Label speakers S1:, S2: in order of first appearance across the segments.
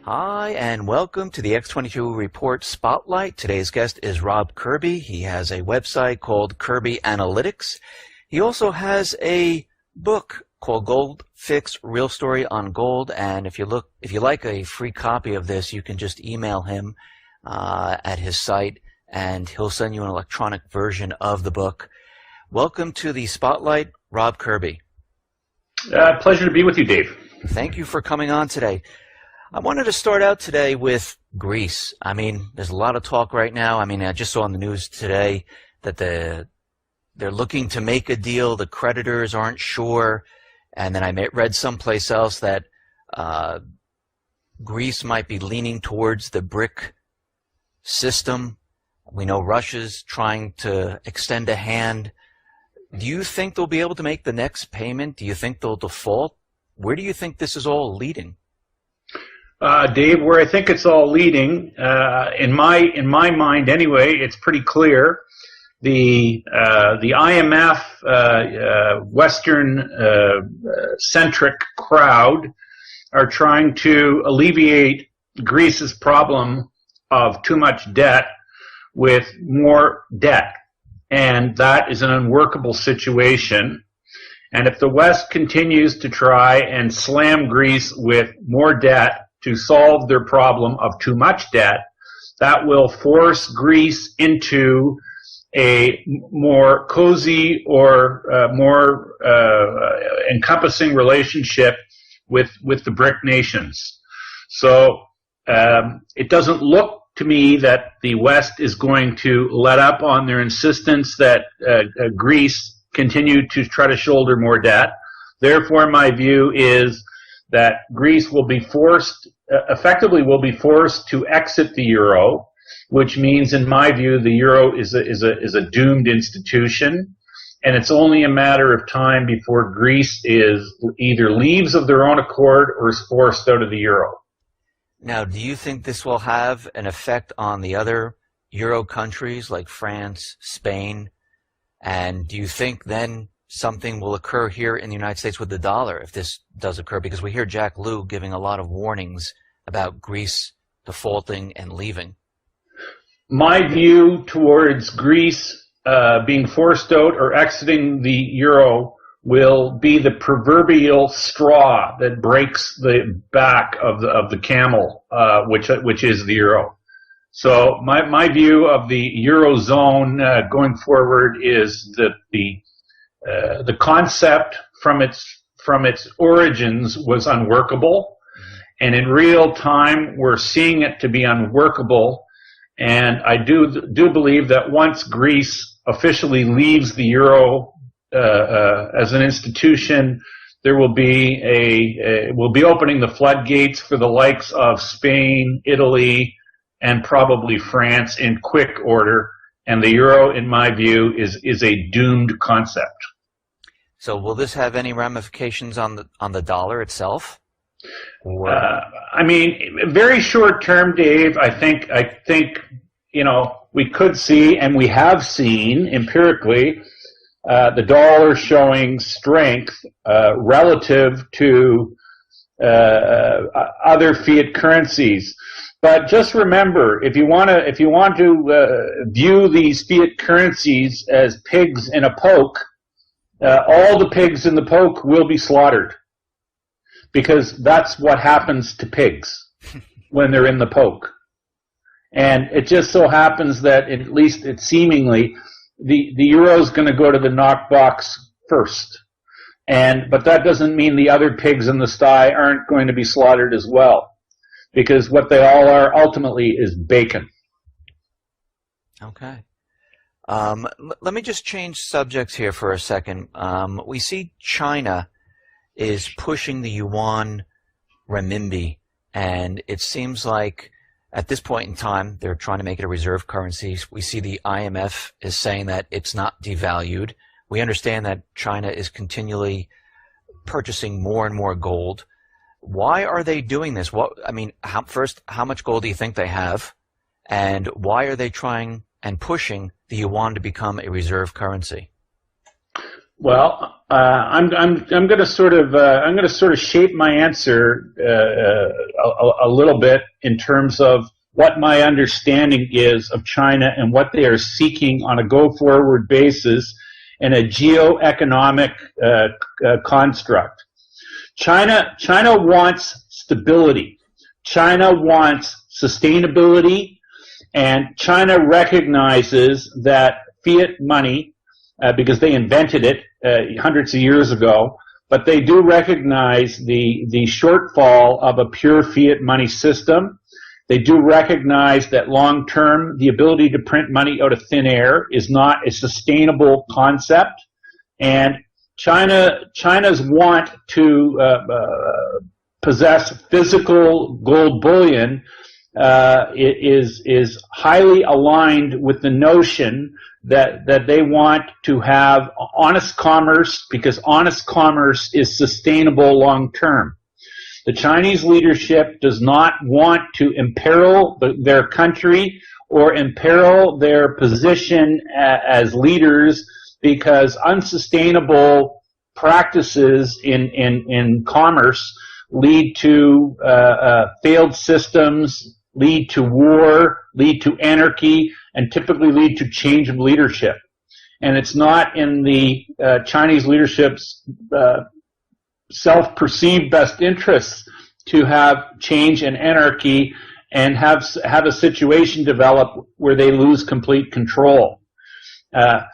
S1: Hi, and welcome to the X22 Report Spotlight. Today's guest is Rob Kirby. He has a website called Kirby Analytics. He also has a book called Gold Fix, Real Story on Gold. And if you like a free copy of this, you can just email him at his site, and he'll send you an electronic version of the book. Welcome to the Spotlight, Rob Kirby.
S2: Pleasure to be with you, Dave.
S1: Thank you for coming on today. I wanted to start out today with Greece. I mean, there's a lot of talk right now. I mean, I just saw on the news today that they're looking to make a deal. The creditors aren't sure. And then I read someplace else that Greece might be leaning towards the BRIC system. We know Russia's trying to extend a hand. Do you think they'll be able to make the next payment? Do you think they'll default? Where do you think this is all leading?
S2: Dave, where I think it's all leading, in my mind anyway, it's pretty clear. The IMF Western centric crowd are trying to alleviate Greece's problem of too much debt with more debt, and that is an unworkable situation. And if the West continues to try and slam Greece with more debt to solve their problem of too much debt, that will force Greece into a more cozy or more encompassing relationship with the BRIC nations. So it doesn't look to me that the West is going to let up on their insistence that Greece continue to try to shoulder more debt. Therefore, my view is that Greece will be effectively forced to exit the euro, which means, in my view, the euro is a doomed institution, and it's only a matter of time before Greece either leaves of their own accord or is forced out of the euro.
S1: Now, do you think this will have an effect on the other euro countries like France, Spain, and do you think then something will occur here in the United States with the dollar if this does occur? Because we hear Jack Lew giving a lot of warnings about Greece defaulting and leaving.
S2: My view towards Greece being forced out or exiting the euro will be the proverbial straw that breaks the back of the camel, which is the euro. So my view of the eurozone going forward is that the concept from its origins was unworkable, and in real time we're seeing it to be unworkable. And I do believe that once Greece officially leaves the euro as an institution, there will be we'll be opening the floodgates for the likes of Spain, Italy, and probably France in quick order. And the euro, in my view, is a doomed concept.
S1: So will this have any ramifications on the dollar itself?
S2: I mean, very short term, Dave. I think we could see, and we have seen empirically, the dollar showing strength relative to other fiat currencies. But just remember, if you want to view these fiat currencies as pigs in a poke, all the pigs in the poke will be slaughtered, because that's what happens to pigs when they're in the poke. And it just so happens that, at least it seemingly, the euro is going to go to the knockbox first. But that doesn't mean the other pigs in the sty aren't going to be slaughtered as well, because what they all are ultimately is bacon.
S1: Okay. Let me just change subjects here for a second. We see China is pushing the yuan renminbi, and it seems like at this point in time they're trying to make it a reserve currency. We see the IMF is saying that it's not devalued. We understand that China is continually purchasing more and more gold. Why are they doing this? First, how much gold do you think they have? And why are they trying and pushing the yuan to become a reserve currency?
S2: I'm going to sort of shape my answer a little bit in terms of what my understanding is of China and what they are seeking on a go-forward basis in a geo-economic construct. China wants stability. China wants sustainability, and China recognizes that fiat money, because they invented it hundreds of years ago, but they do recognize the shortfall of a pure fiat money system. They do recognize that long term, the ability to print money out of thin air is not a sustainable concept, and China's want to possess physical gold bullion is highly aligned with the notion that they want to have honest commerce, because honest commerce is sustainable long term. The Chinese leadership does not want to imperil their country or imperil their position as leaders, because unsustainable practices in commerce lead to failed systems, lead to war, lead to anarchy, and typically lead to change of leadership. And it's not in the Chinese leadership's self-perceived best interests to have change and anarchy and have a situation develop where they lose complete control.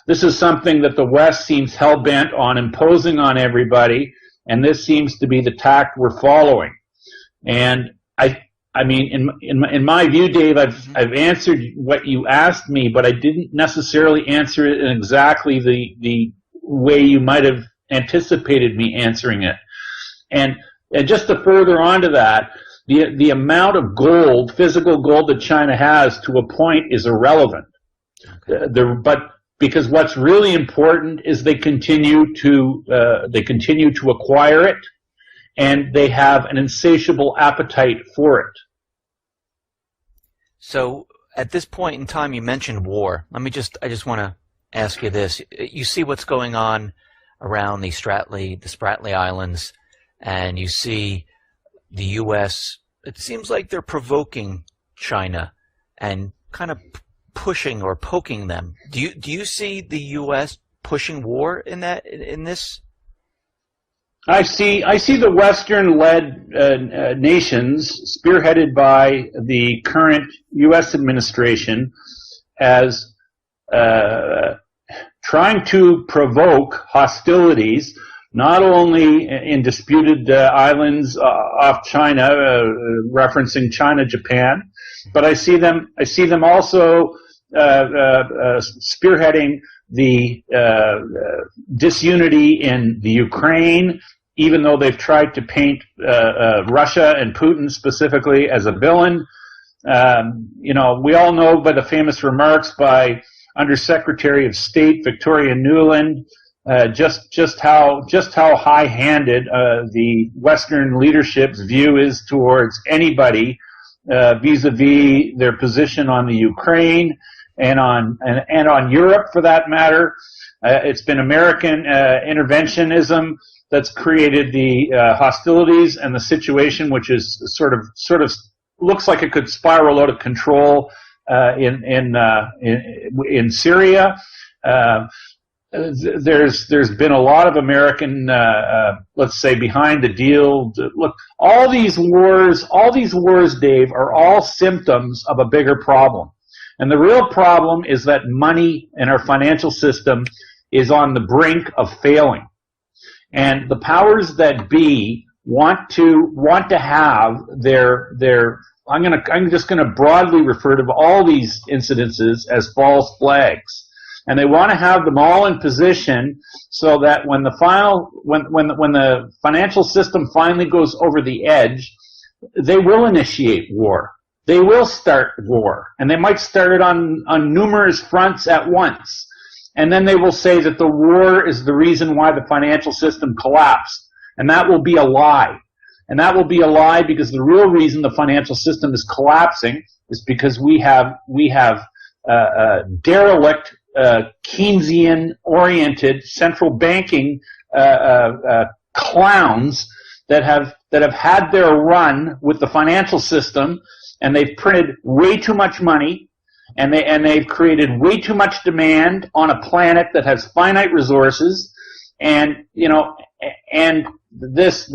S2: This is something that the West seems hell-bent on imposing on everybody, and this seems to be the tact we're following. And I mean, in my view, Dave, I've answered what you asked me, but I didn't necessarily answer it in exactly the way you might have anticipated me answering it. And just to further on to that, the amount of gold, physical gold that China has to a point is irrelevant. Okay. But because what's really important is they continue to acquire it, and they have an insatiable appetite for it.
S1: So at this point in time, you mentioned war. I just want to ask you this. You see what's going on around the Spratly Islands, and you see the U.S., it seems like they're provoking China and kind of pushing or poking them. Do you see the U.S. pushing war in this?
S2: I see the Western-led nations, spearheaded by the current U.S. administration, as trying to provoke hostilities, not only in disputed islands off China, referencing China, Japan, but I see them also spearheading the disunity in the Ukraine, even though they've tried to paint Russia and Putin specifically as a villain. We all know by the famous remarks by Undersecretary of State Victoria Nuland just how high-handed the Western leadership's view is towards anybody vis-a-vis their position on the Ukraine and on Europe, for that matter. It's been American interventionism that's created the hostilities and the situation, which is sort of looks like it could spiral out of control in Syria. There's been a lot of American, let's say, behind the deal. Look, all these wars, Dave, are all symptoms of a bigger problem. And the real problem is that money in our financial system is on the brink of failing. And the powers that be want to have their I'm just gonna broadly refer to all these incidences as false flags. And they want to have them all in position so that when the financial system finally goes over the edge, they will initiate war. They will start war, and they might start it on numerous fronts at once. And then they will say that the war is the reason why the financial system collapsed. And that will be a lie. And that will be a lie because the real reason the financial system is collapsing is because we have derelict Keynesian-oriented central banking clowns that have had their run with the financial system, and they've printed way too much money, and they've created way too much demand on a planet that has finite resources, and this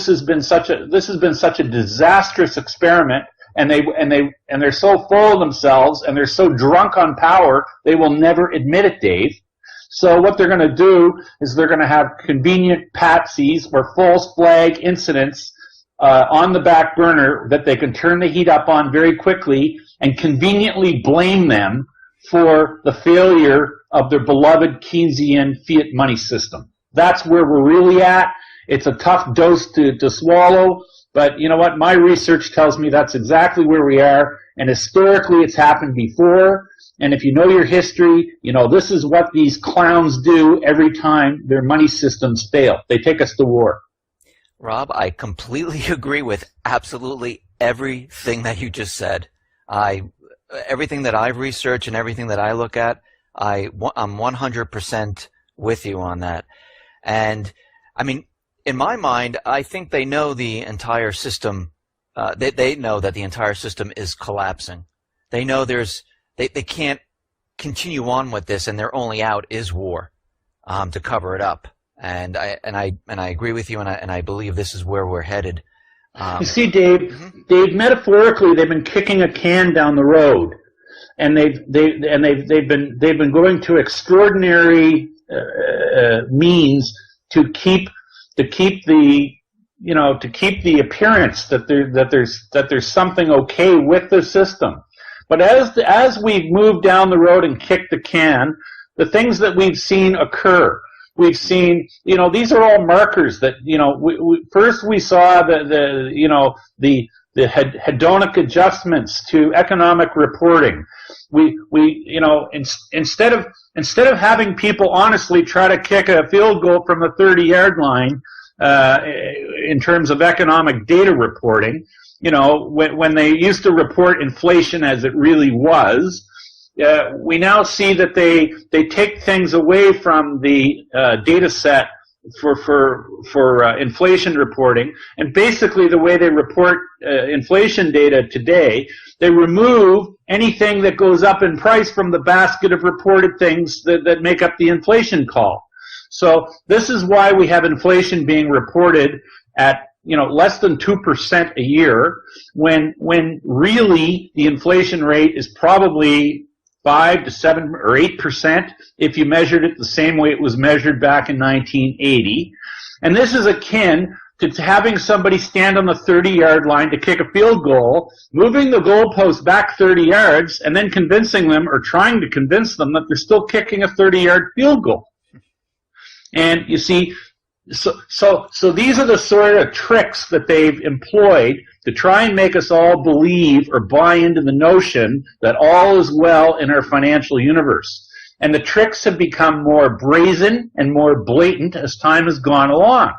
S2: has been such a disastrous experiment, and they're so full of themselves and they're so drunk on power they will never admit it, Dave. So what they're going to do is they're going to have convenient patsies or false flag incidents on the back burner that they can turn the heat up on very quickly and conveniently blame them for the failure of their beloved Keynesian fiat money system. That's where we're really at. It's a tough dose to swallow, but you know what? My research tells me that's exactly where we are, and historically it's happened before. And if you know your history, you know this is what these clowns do every time their money systems fail. They take us to war.
S1: Rob, I completely agree with absolutely everything that you just said. Everything that I've researched and everything that I look at, I'm 100% with you on that. And I mean, in my mind, I think they know the entire system. They know that the entire system is collapsing. They know they can't continue on with this, and their only out is war to cover it up. And I agree with you, and I believe this is where we're headed.
S2: You see, Dave, metaphorically, they've been kicking a can down the road, and they've been going to extraordinary means to keep the appearance that there's something okay with the system. But as we've moved down the road and kicked the can, the things that we've seen occur. We've seen, these are all markers that, first we saw the hedonic adjustments to economic reporting. Instead of having people honestly try to kick a field goal from the 30-yard line, in terms of economic data reporting, when they used to report inflation as it really was, we now see that they take things away from the data set for inflation reporting, and basically the way they report inflation data today, they remove anything that goes up in price from the basket of reported things that make up the inflation call. So this is why we have inflation being reported at less than 2% a year, when really the inflation rate is probably 5 to 7 or 8% if you measured it the same way it was measured back in 1980. And this is akin to having somebody stand on the 30-yard line to kick a field goal, moving the goalpost back 30 yards, and then convincing them or trying to convince them that they're still kicking a 30-yard field goal. And you see, so these are the sort of tricks that they've employed to try and make us all believe or buy into the notion that all is well in our financial universe. And the tricks have become more brazen and more blatant as time has gone along.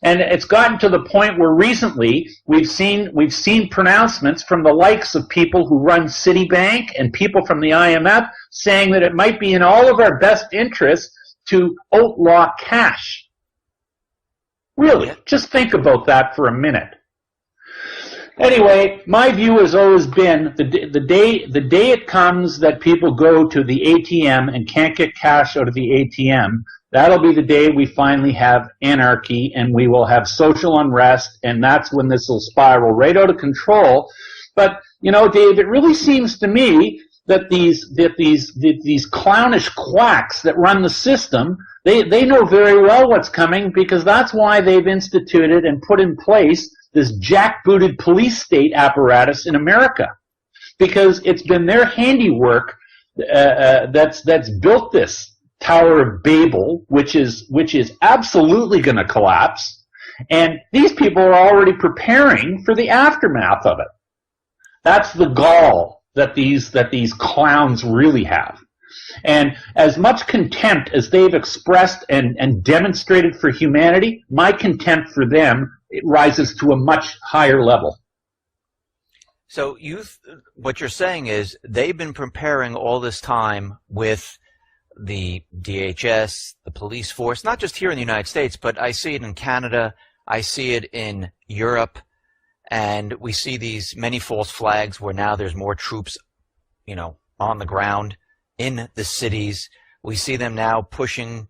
S2: And it's gotten to the point where recently we've seen pronouncements from the likes of people who run Citibank and people from the IMF saying that it might be in all of our best interests to outlaw cash. Really, just think about that for a minute. Anyway, my view has always been the day it comes that people go to the ATM and can't get cash out of the ATM, that'll be the day we finally have anarchy and we will have social unrest, and that's when this will spiral right out of control. But Dave, it really seems to me that these clownish quacks that run the system, they know very well what's coming, because that's why they've instituted and put in place this jackbooted police state apparatus in America, because it's been their handiwork that's built this Tower of Babel, which is absolutely going to collapse, and these people are already preparing for the aftermath of it. That's the gall that these clowns really have. And as much contempt as they've expressed and demonstrated for humanity, my contempt for them, it rises to a much higher level.
S1: So what you're saying is they've been preparing all this time with the DHS, the police force, not just here in the United States, but I see it in Canada, I see it in Europe, and we see these many false flags where now there's more troops, on the ground in the cities. We see them now pushing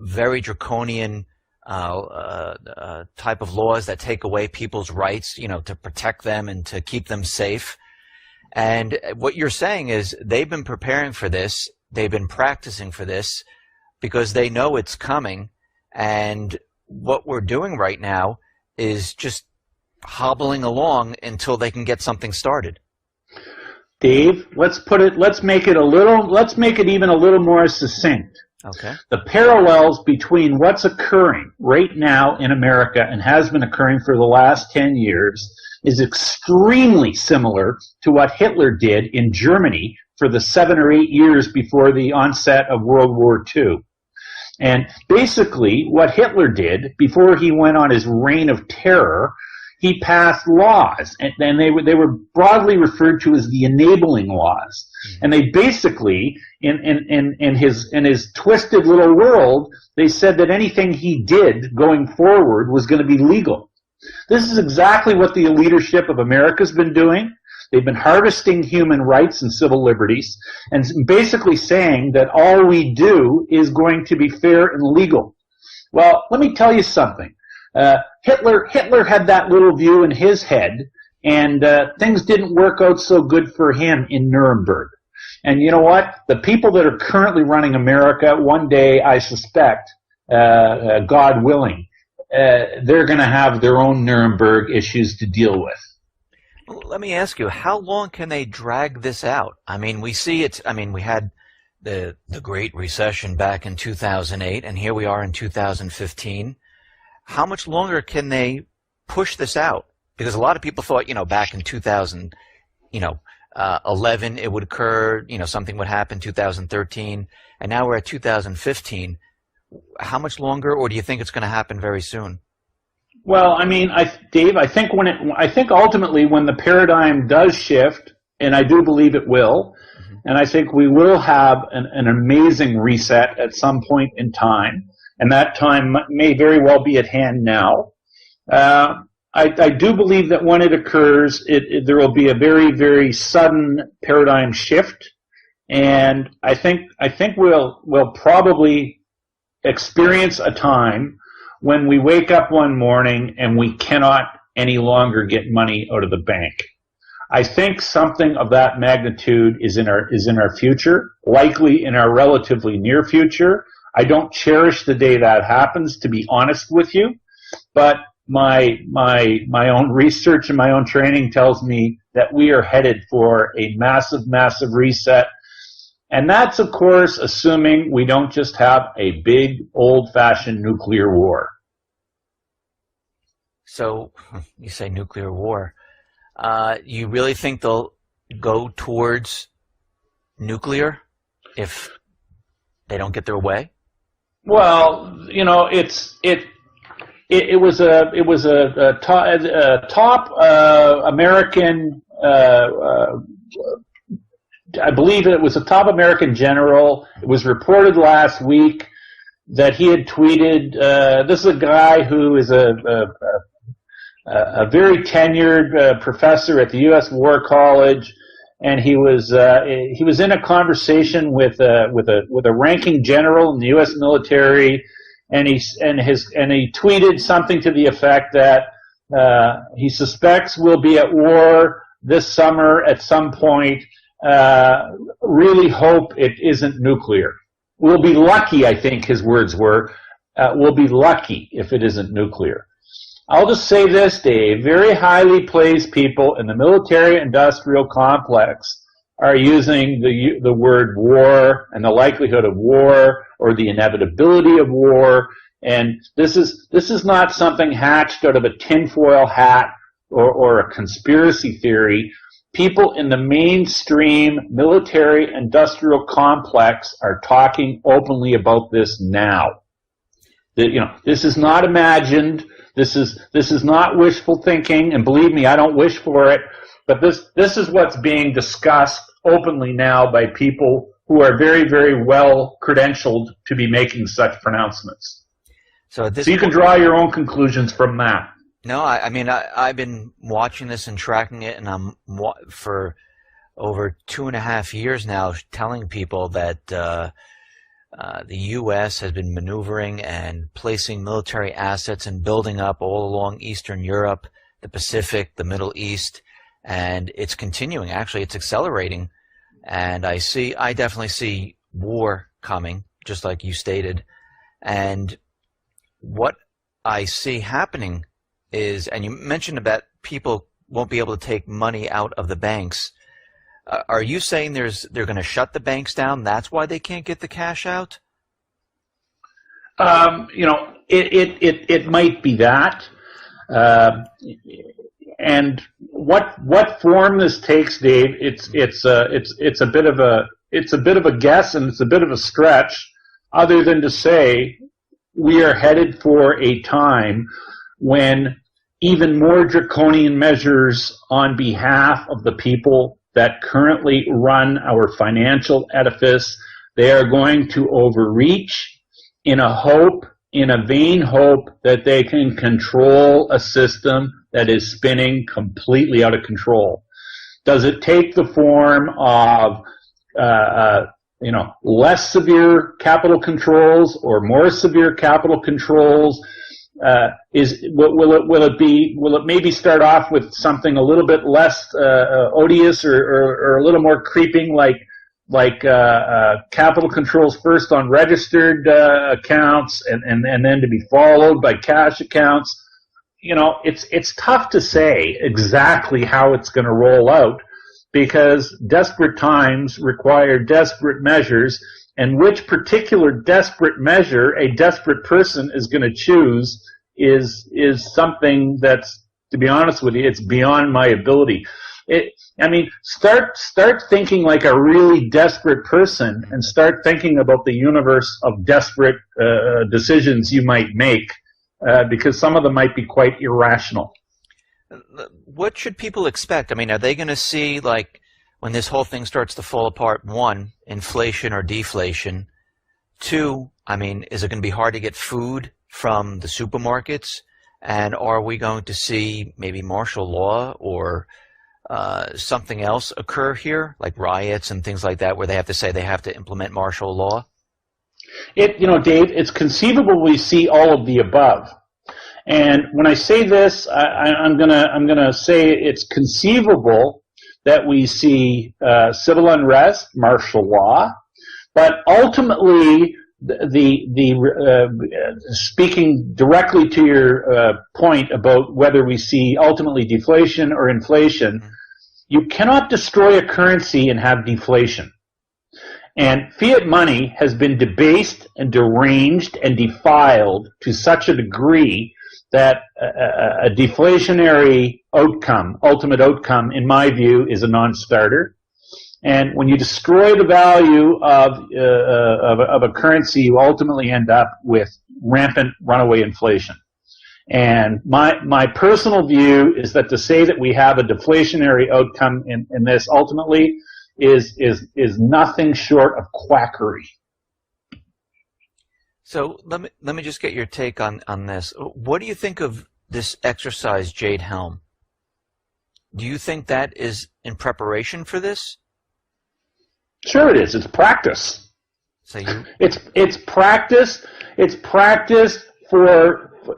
S1: very draconian type of laws that take away people's rights, to protect them and to keep them safe. And what you're saying is they've been preparing for this, they've been practicing for this because they know it's coming. And what we're doing right now is just hobbling along until they can get something started.
S2: Dave, let's make it even a little more succinct.
S1: Okay.
S2: The parallels between what's occurring right now in America and has been occurring for the last 10 years is extremely similar to what Hitler did in Germany for the 7 or 8 years before the onset of World War II. And basically what Hitler did before he went on his reign of terror, he passed laws, and they were broadly referred to as the enabling laws. And they basically, in his twisted little world, they said that anything he did going forward was going to be legal. This is exactly what the leadership of America's been doing. They've been harvesting human rights and civil liberties and basically saying that all we do is going to be fair and legal. Well, let me tell you something. Hitler had that little view in his head, and things didn't work out so good for him in Nuremberg. And you know what? The people that are currently running America, one day, I suspect, God willing, they're going to have their own Nuremberg issues to deal with.
S1: Let me ask you, how long can they drag this out? I mean, we see it. I mean, we had the Great Recession back in 2008, and here we are in 2015. How much longer can they push this out? Because a lot of people thought, back in 2011 it would occur, something would happen 2013, and now we're at 2015. How much longer, or do you think it's going to happen very soon?
S2: Well, I mean, Dave, I think ultimately when the paradigm does shift, and I do believe it will, and I think we will have an amazing reset at some point in time, and that time may very well be at hand now. I do believe that when it occurs, there will be a very, very sudden paradigm shift, and I think we'll probably experience a time when we wake up one morning and we cannot any longer get money out of the bank. I think something of that magnitude is in our future, likely in our relatively near future. I don't cherish the day that happens, to be honest with you, but my own research and my own training tells me that we are headed for a massive, massive reset. And that's, of course, assuming we don't just have a big, old-fashioned nuclear war.
S1: So, you say nuclear war. You really think they'll go towards nuclear if they don't get their way? Well,
S2: it was a top American. I believe it was a top American general. It was reported last week that he had tweeted. This is a guy who is a very tenured professor at the U.S. War College, and he was in a conversation with a ranking general in the U.S. military, and he tweeted something to the effect that he suspects we'll be at war this summer at some point. Really hope it isn't nuclear. We'll be lucky, I think his words were. We'll be lucky if it isn't nuclear. I'll just say this, Dave. Very highly placed people in the military-industrial complex are using the word war and the likelihood of war or the inevitability of war. And this is not something hatched out of a tinfoil hat or a conspiracy theory. People in the mainstream military-industrial complex are talking openly about this now. This is not imagined. This is not wishful thinking, and believe me, I don't wish for it. But this is what's being discussed openly now by people who are very, very well credentialed to be making such pronouncements.
S1: So
S2: you can draw your own conclusions from that.
S1: No, I mean, I've been watching this and tracking it, and I'm for over 2.5 years now telling people that the U.S. has been maneuvering and placing military assets and building up all along Eastern Europe, the Pacific, the Middle East, and it's continuing. Actually, it's accelerating, and I definitely see war coming, just like you stated. And what I see happening is, and you mentioned about people won't be able to take money out of the banks. Are you saying they're going to shut the banks down? That's why they can't get the cash out?
S2: It might be that. And what form this takes, Dave, it's a bit of a guess, and it's a bit of a stretch, other than to say we are headed for a time when even more draconian measures on behalf of the people that currently run our financial edifice, they are going to overreach in a vain hope that they can control a system that is spinning completely out of control. Does it take the form of less severe capital controls or more severe capital controls? Will it maybe start off with something a little bit less odious or a little more creeping, like capital controls first on registered accounts and then to be followed by cash accounts? It's tough to say exactly how it's going to roll out, because desperate times require desperate measures, and which particular desperate measure a desperate person is going to choose is something that's, to be honest with you, it's beyond my ability. Start thinking like a really desperate person, and start thinking about the universe of desperate decisions you might make, because some of them might be quite irrational.
S1: What should people expect? I mean, are they going to see, like, when this whole thing starts to fall apart, one, inflation or deflation? Two, I mean, is it going to be hard to get food from the supermarkets? And are we going to see maybe martial law or something else occur here, like riots and things like that, where they have to say they have to implement martial law?
S2: Dave, it's conceivable we see all of the above. And when I say this, I'm gonna say it's conceivable that we see civil unrest, martial law, but ultimately, speaking directly to your point about whether we see ultimately deflation or inflation, you cannot destroy a currency and have deflation. And fiat money has been debased and deranged and defiled to such a degree that a deflationary ultimate outcome, in my view, is a non-starter. And when you destroy the value of a currency, you ultimately end up with rampant runaway inflation. And my personal view is that to say that we have a deflationary outcome in this ultimately is nothing short of quackery.
S1: So let me just get your take on this. What do you think of this exercise, Jade Helm? Do you think that is in preparation for this?
S2: Sure, it is. It's practice.
S1: So
S2: it's practice. It's practice for. Call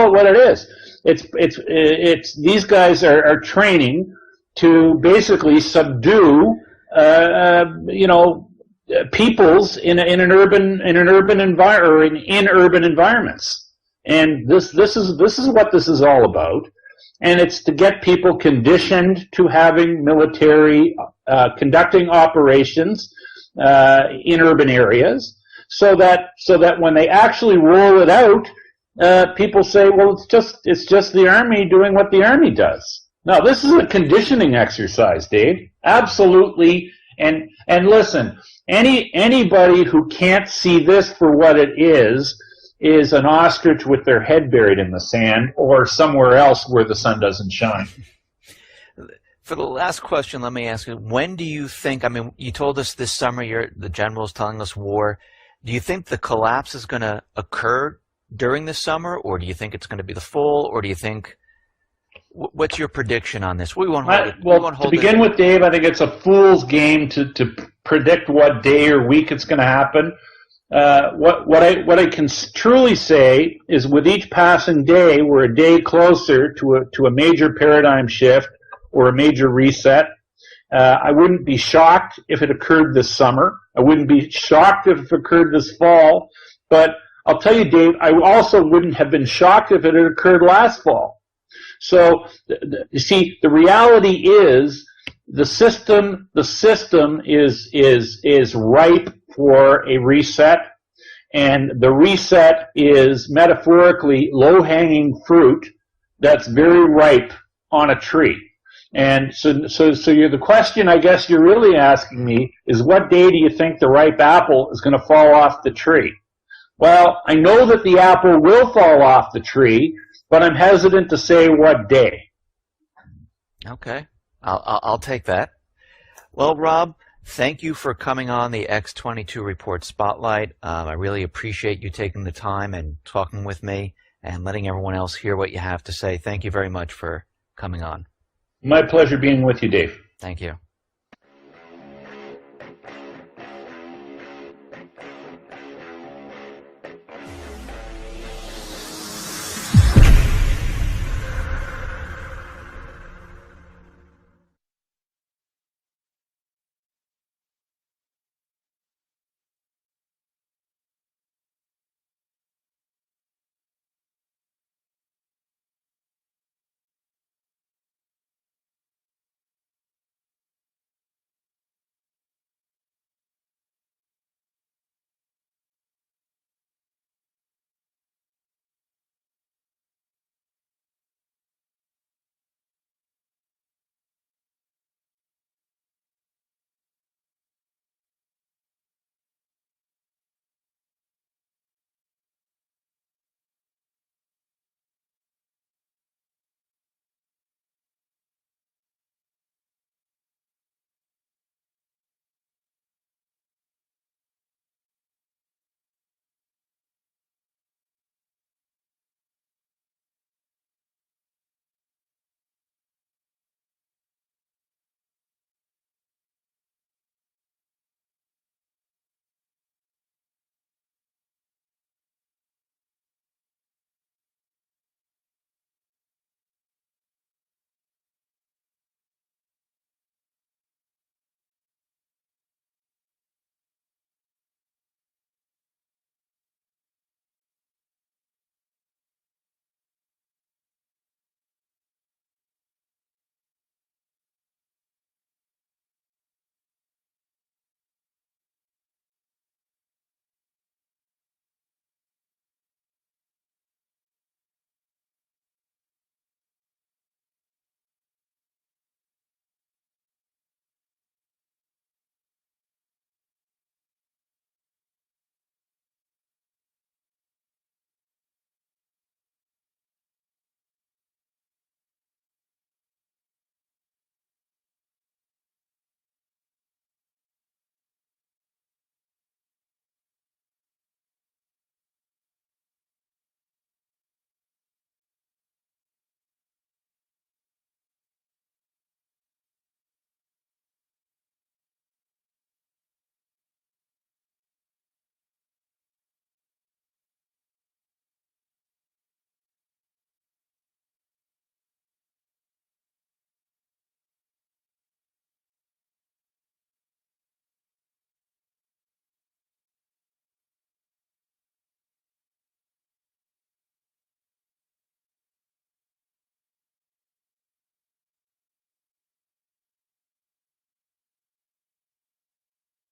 S2: it what it is. It's these guys are training to basically subdue. Peoples in urban environments, and this is what this is all about, and it's to get people conditioned to having military conducting operations in urban areas, so that when they actually roll it out, people say, well, it's just the army doing what the army does. No, this is a conditioning exercise, Dave. Absolutely, and listen. Anybody who can't see this for what it is an ostrich with their head buried in the sand or somewhere else where the sun doesn't shine.
S1: For the last question, let me ask you, when do you think, I mean, you told us this summer the general's telling us war. Do you think the collapse is going to occur during the summer, or do you think it's going to be the fall, or do you think, what's your prediction on this? We won't hold it.
S2: Well, to begin with, Dave, I think it's a fool's game to predict what day or week it's going to happen. What I can truly say is with each passing day, we're a day closer to a major paradigm shift or a major reset. I wouldn't be shocked if it occurred this summer. I wouldn't be shocked if it occurred this fall. But I'll tell you, Dave, I also wouldn't have been shocked if it had occurred last fall. So, you see, the reality is the system is ripe for a reset, and the reset is metaphorically low-hanging fruit that's very ripe on a tree. And so the question I guess you're really asking me is, what day do you think the ripe apple is going to fall off the tree? Well, I know that the apple will fall off the tree, but I'm hesitant to say what day.
S1: Okay, I'll take that. Well, Rob, thank you for coming on the X22 Report Spotlight. I really appreciate you taking the time and talking with me and letting everyone else hear what you have to say. Thank you very much for coming on.
S2: My pleasure being with you, Dave.
S1: Thank you.